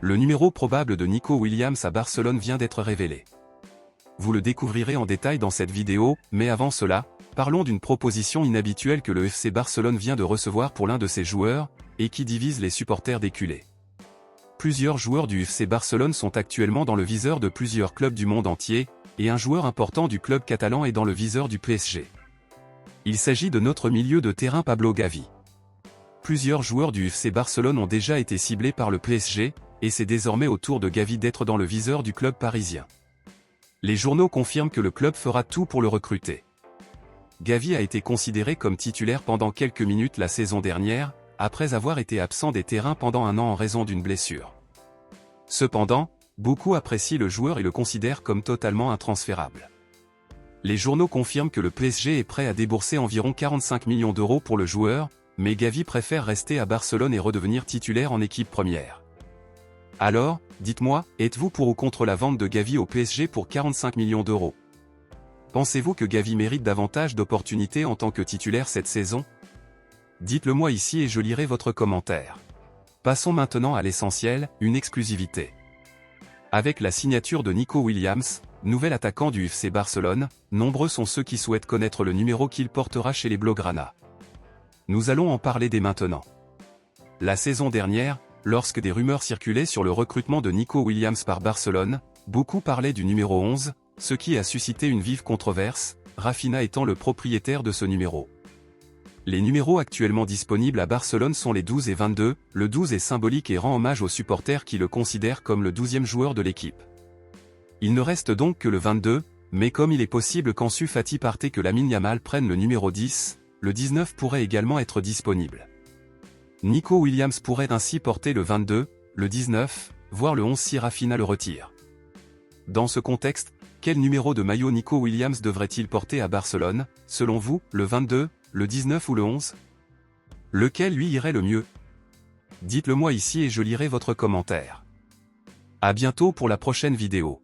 Le numéro probable de Nico Williams à Barcelone vient d'être révélé. Vous le découvrirez en détail dans cette vidéo, mais avant cela, parlons d'une proposition inhabituelle que le FC Barcelone vient de recevoir pour l'un de ses joueurs, et qui divise les supporters des culés. Plusieurs joueurs du FC Barcelone sont actuellement dans le viseur de plusieurs clubs du monde entier, et un joueur important du club catalan est dans le viseur du PSG. Il s'agit de notre milieu de terrain Pablo Gavi. Plusieurs joueurs du FC Barcelone ont déjà été ciblés par le PSG, et c'est désormais au tour de Gavi d'être dans le viseur du club parisien. Les journaux confirment que le club fera tout pour le recruter. Gavi a été considéré comme titulaire pendant quelques minutes la saison dernière, après avoir été absent des terrains pendant un an en raison d'une blessure. Cependant, beaucoup apprécient le joueur et le considèrent comme totalement intransférable. Les journaux confirment que le PSG est prêt à débourser environ 45 millions d'euros pour le joueur, mais Gavi préfère rester à Barcelone et redevenir titulaire en équipe première. Alors, dites-moi, êtes-vous pour ou contre la vente de Gavi au PSG pour 45 millions d'euros? Pensez-vous que Gavi mérite davantage d'opportunités en tant que titulaire cette saison? Dites-le moi ici et je lirai votre commentaire. Passons maintenant à l'essentiel, une exclusivité. Avec la signature de Nico Williams, nouvel attaquant du FC Barcelone, nombreux sont ceux qui souhaitent connaître le numéro qu'il portera chez les Blaugrana. Nous allons en parler dès maintenant. La saison dernière, lorsque des rumeurs circulaient sur le recrutement de Nico Williams par Barcelone, beaucoup parlaient du numéro 11, ce qui a suscité une vive controverse, Rafinha étant le propriétaire de ce numéro. Les numéros actuellement disponibles à Barcelone sont les 12 et 22, le 12 est symbolique et rend hommage aux supporters qui le considèrent comme le 12e joueur de l'équipe. Il ne reste donc que le 22, mais comme il est possible qu'Ansu Fati parte et que Lamine Yamal prenne le numéro 10, le 19 pourrait également être disponible. Nico Williams pourrait ainsi porter le 22, le 19, voire le 11 si Rafinha le retire. Dans ce contexte, quel numéro de maillot Nico Williams devrait-il porter à Barcelone, selon vous, le 22, le 19 ou le 11? Lequel lui irait le mieux? Dites-le moi ici et je lirai votre commentaire. À bientôt pour la prochaine vidéo.